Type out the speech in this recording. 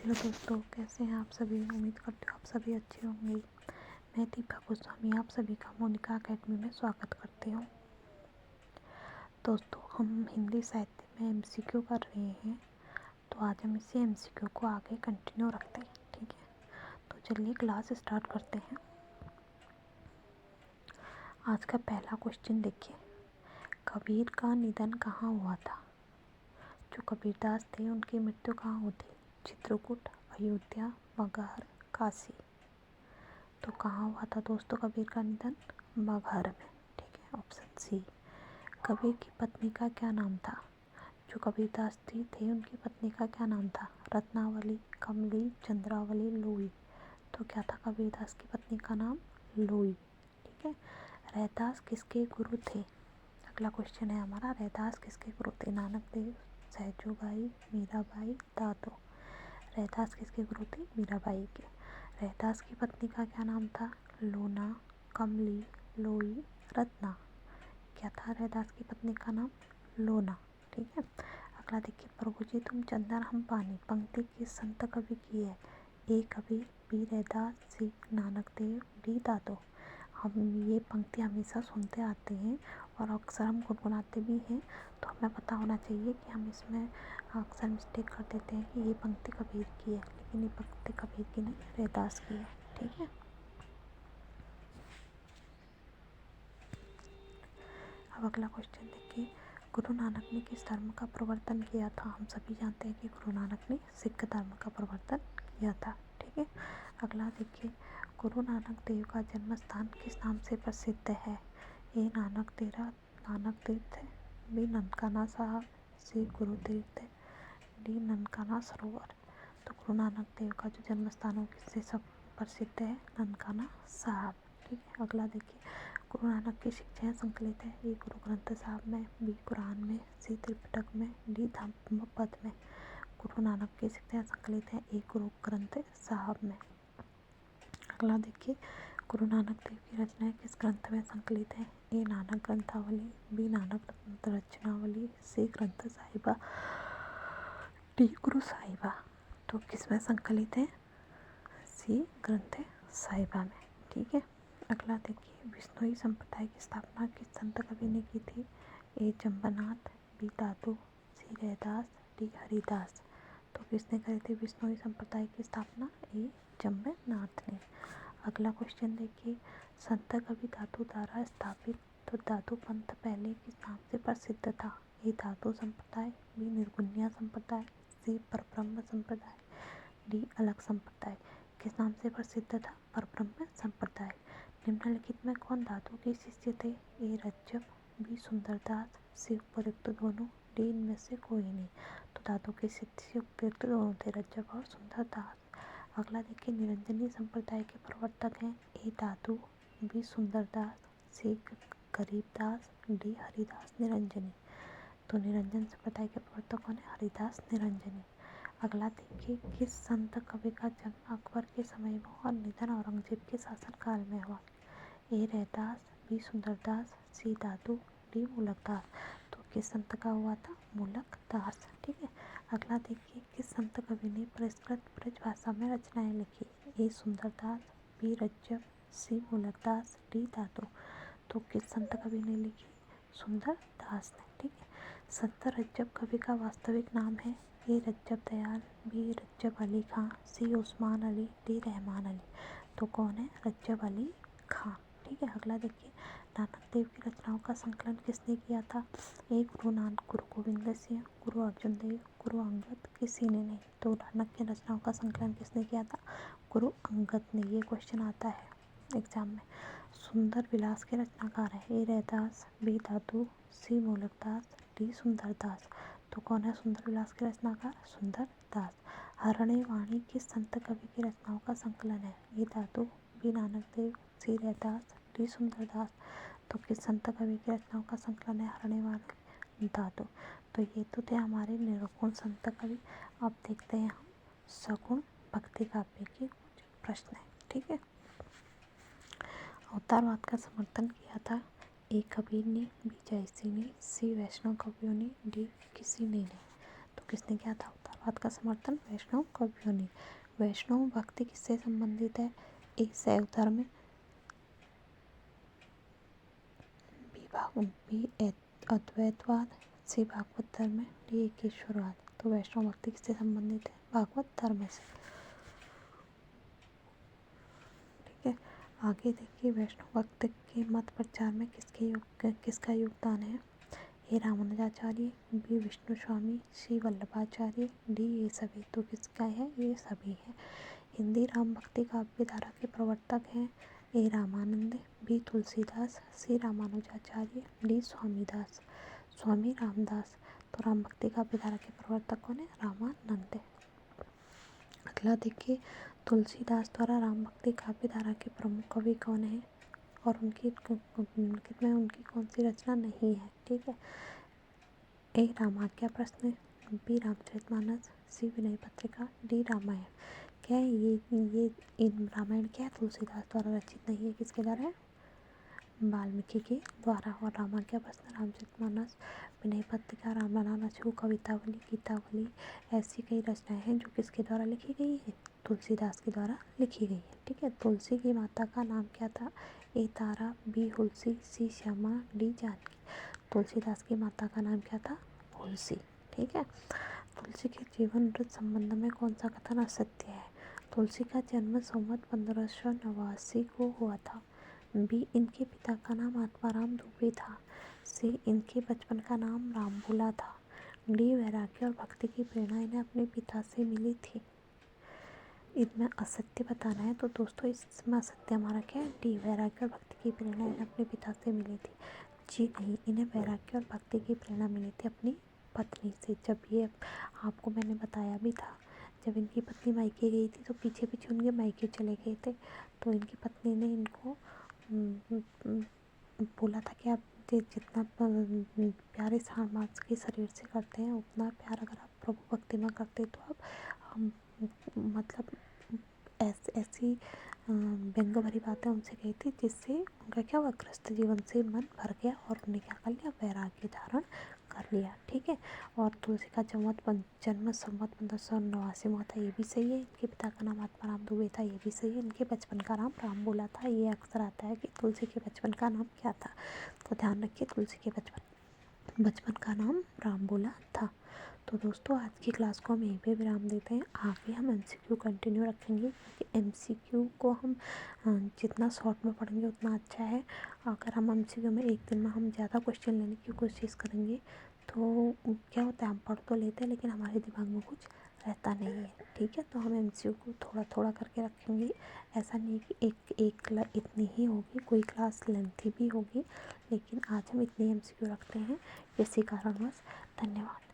Hello दोस्तों, कैसे हैं आप सभी। उम्मीद करते हो आप सभी अच्छे होंगे। मैं दीपा गोस्वामी आप सभी का मोनिका अकेडमी में स्वागत करती हूँ। दोस्तों, हम हिंदी साहित्य में एमसीक्यू कर रहे हैं, तो आज हम इसी एमसीक्यू को आगे कंटिन्यू रखते हैं। ठीक है, तो चलिए क्लास स्टार्ट करते हैं। आज का पहला क्वेश्चन देखिए, कबीर का निधन कहाँ हुआ था। जो कबीरदास थे उनकी मृत्यु कहाँ हुई थी। चित्रकूट, अयोध्या, मगहर, काशी। तो कहाँ हुआ था दोस्तों कबीर का निधन। मगहर में। ठीक है, ऑप्शन सी। कबीर की पत्नी का क्या नाम था। जो कबीरदास थे उनकी पत्नी का क्या नाम था। रत्नावली, कमली, चंद्रावली, लोई। तो क्या था कबीरदास की पत्नी का नाम। लोई। ठीक है। रैदास किसके गुरु थे। अगला क्वेश्चन है हमारा, रैदास किसके गुरु थे। नानक देव, सहजोबाई, मीराबाई, दादो। रैदास किसके गुरु थे। मीराबाई के। रैदास की पत्नी का क्या नाम था। लोना, कमली, लोई, रत्ना। क्या था रैदास की पत्नी का नाम। लोना। ठीक है। अगला देखिए, प्रभु जी तुम चंदन हम पानी पंक्ति किस संत कवि की है। ए कबीर, बी रैदास, सी नानक देव, डी दादो। हम ये पंक्ति हमेशा सुनते आते हैं और अक्सर हम गुनगुनाते भी हैं, तो हमें पता होना चाहिए कि हम इसमें अक्सर मिस्टेक कर देते हैं कि ये पंक्ति कबीर की है, लेकिन ये पंक्ति कबीर की नहीं, रैदास की है। ठीक है। अब अगला क्वेश्चन देखिए, गुरु नानक ने किस धर्म का प्रवर्तन किया था। हम सभी जानते हैं कि गुरु नानक ने सिख धर्म का प्रवर्तन किया था। ठीक है। अगला देखिए, गुरु नानक देव का जन्म स्थान किस नाम से प्रसिद्ध है। ए नानक तेरा नानक तीर्थ, बी ननकाना साहब, सी गुरु तीर्थ, डी ननकाना सरोवर। तो गुरु नानक देव का जो जन्म स्थान हो किससे सब प्रसिद्ध है। ननकाना साहब। ठीक है। अगला देखिए, गुरु नानक की शिक्षाएं संकलित है। ए गुरु ग्रंथ साहब में, बी कुरान में, सी त्रिपिटक में, डी धम्मपद में। गुरु नानक की शिक्षाएं संकलित है ए गुरु ग्रंथ साहब में। अगला देखिए, गुरु नानक देव की रचनाएं किस ग्रंथ में संकलित है। ए नानक ग्रंथावली, बी नानक रचनावली, सी ग्रंथ साहिबा, डी गुरु साहिबा। तो किस में संकलित है। सी ग्रंथ साहिबा में। ठीक है। अगला देखिए, बिश्नोई संप्रदाय की स्थापना किस संत कवि ने की थी। ए जम्बनाथ, बी दादू, सी रैदास, डी हरिदास। तो किसने करी थी बिश्नोई संप्रदाय की स्थापना। ए जम्बनाथ ने। अगला क्वेश्चन देखिए, संत कवि दादू द्वारा स्थापित तो दादू पंथ पहले किस नाम से प्रसिद्ध था। ए दादू संप्रदाय, बी निर्गुण्य संप्रदाय, सी परब्रह्म संप्रदाय, डी अलग संप्रदाय। किस नाम से प्रसिद्ध था। परब्रह्म संप्रदाय। निम्नलिखित में कौन दादू के शिष्य थे। ए रज्जब, बी सुंदरदास, सी उपयुक्त दोनों, डी इनमें से कोई नहीं। तो दादू के शिष्य उपयुक्त दोनों थे, रज्जब और सुंदरदास। अगला देखिए, निरंजनी संप्रदाय के प्रवर्तक हैं। ए दादू, बी सुंदरदास, सी गरीबदास, डी हरिदास निरंजनी। तो निरंजन संप्रदाय के प्रवर्तक कौन है। हरिदास निरंजनी। अगला देखिए, किस संत कवि का जन्म अकबर के समय में और निधन औरंगजेब के शासनकाल में हुआ। ए रैदास, बी सुंदरदास, सी दादू, डी मूलकदास। तो किस संत का हुआ था। मूलकदास। ठीक है। अगला देखिए, किस संत कवि ने परिष्कृत ब्रज भाषा में रचनाएं लिखी। ए सुंदरदास, बी रज्जब, सी मूलकदास, डी दादू। तो किस संत कवि ने लिखी। सुंदरदास ने। ठीक है। संत रज्जब कवि का वास्तविक नाम है। ए रज्जब दयाल, बी रज्जब अली खां, सी उस्मान अली, डी रहमान अली। तो कौन है। रज्जब अली खां। ठीक है। अगला देखिए, नानक देव की रचनाओं का संकलन किसने किया था। ए गुरु नानक, गुरु गोविंद सिंह, गुरु अर्जुन देव, गुरु अंगद, किसी ने नहीं। तो नानक की रचनाओं का संकलन किसने किया था। गुरु अंगद ने। ये क्वेश्चन आता है एग्जाम में। सुंदर विलास के रचनाकार है। ए रैदास, बी दादू, सी मूलकदास, डी सुंदरदास। तो कौन है सुंदर विलास के रचनाकार। सुंदरदास। हरणे वाणी किस संत कवि की रचनाओं का संकलन है। ए दादू, बी नानक देव, सी रैदास, डी सुंदरदास। तो किस संत कवि की रचनाओं का संकलन है। हरणे वाणी, दादू। तो ये तो थे हमारे निर्गुण संत कवि। अब देखते हैं हम सगुण भक्ति काव्य के कुछ प्रश्न है। ठीक है। अवतारवाद का समर्थन किया था। ए कबीर ने, बी जयसी ने, सी वैष्णव कवियों ने, डी किसी ने नहीं। तो किसने किया था अवतारवाद बात का समर्थन वैष्णव कवियों ने। वैष्णव भक्ति किससे संबंधित है? ए शैव धर्म, बी अद्वैतवाद, सी भागवत धर्म, डी एकेश्वरवाद। तो वैष्णव भक्ति किससे संबंधित है? भागवत धर्म से। ठीक है, आगे देखिए वैष्णव भक्ति के मत प्रचार में किसका योगदान है? ए रामानुजाचार्य, बी विष्णु स्वामी, सी वल्लभाचार्य, डी ये सभी। तो किसका है? ये सभी है। हिंदी राम भक्ति काव्य धारा के प्रवर्तक हैं ए रामानंद, बी तुलसीदास, सी रामानुजाचार्य, डी स्वामीदास। स्वामी रामदास। तो राम भक्ति काव्य धारा के प्रवर्तक कौन है? रामानंद। अगला देखिए तुलसीदास द्वारा राम भक्ति काव्य धारा के प्रमुख कवि कौन है और उनकी निम्नलिखित में उनकी कौन सी रचना नहीं है? ठीक है, ए रामाज्ञा प्रश्न, बी रामचरितमानस, सी विनय पत्रिका, डी रामायण। क्या है ये इन रामायण क्या है? तुलसीदास द्वारा रचित नहीं है। किसके द्वारा है? वाल्मीकि के द्वारा। और रामाज्ञा प्रश्न, रामचरितमानस, विनय पत्रिका, रामलाला लक्ष्मण, कवितावली, गीतावली, ऐसी कई रचनाएं हैं जो किसके द्वारा लिखी गई है? तुलसीदास के द्वारा लिखी गई है। ठीक है, तुलसी की माता का नाम क्या था? ए तारा, बी हुलसी, सी श्यामा, डी जानकी। तुलसीदास की माता का नाम क्या था? हुलसी। ठीक है, तुलसी के जीवन मृत संबंध में कौन सा कथन असत्य है? तुलसी का जन्म संवत 1589 को हुआ था। बी इनके पिता का नाम आत्माराम दुबे था। सी इनके बचपन का नाम रामबुला था। डी वैराग्य और भक्ति की प्रेरणा इन्हें अपने पिता से मिली थी। इनमें असत्य बताना है तो दोस्तों इसमें असत्य हमारा क्या है? डी वैराग्य और भक्ति की प्रेरणा इन्हें अपने पिता से मिली थी। जी नहीं, इन्हें वैराग्य और भक्ति की प्रेरणा मिली थी अपनी पत्नी से। जब ये आपको मैंने बताया भी था, जब इनकी पत्नी मायके गई थी तो पीछे पीछे उनके मायके चले गए थे। तो इनकी पत्नी ने इनको बोला था कि आप जितना प्यार इस मांस के शरीर से करते हैं उतना प्यार अगर आप प्रभु भक्ति में करते तो आप मतलब ऐसी व्यंग भरी बातें उनसे कही थी जिससे उनका क्या हुआ? गृहस्थ जीवन से मन भर गया और उन्हें क्या कर लिया? वैराग्य धारण कर लिया। ठीक है, और तुलसी का जन्म संवत 1589 में हुआ था, ये भी सही है। इनके पिता का नाम आत्माराम दुबे था, ये भी सही है। इनके बचपन का नाम रामबुला था, ये अक्सर आता है कि तुलसी के बचपन का नाम क्या था। तो ध्यान रखिए तुलसी के बचपन का नाम रामबुला था। तो दोस्तों आज की क्लास को हम यहीं पे विराम देते हैं। आगे हम एमसीक्यू कंटिन्यू रखेंगे क्योंकि एमसीक्यू को हम जितना शॉर्ट में पढ़ेंगे उतना अच्छा है। अगर हम एमसीक्यू में एक दिन में हम ज़्यादा क्वेश्चन लेने की कोशिश करेंगे तो क्या होता है? हम पढ़ तो लेते हैं लेकिन हमारे दिमाग में कुछ रहता नहीं है। ठीक है, तो हम एमसीक्यू को थोड़ा थोड़ा करके रखेंगे। ऐसा नहीं कि एक इतनी ही होगी, कोई क्लास लेंथी भी होगी, लेकिन आज हम इतने एमसीक्यू रखते हैं इसी कारणवश। धन्यवाद।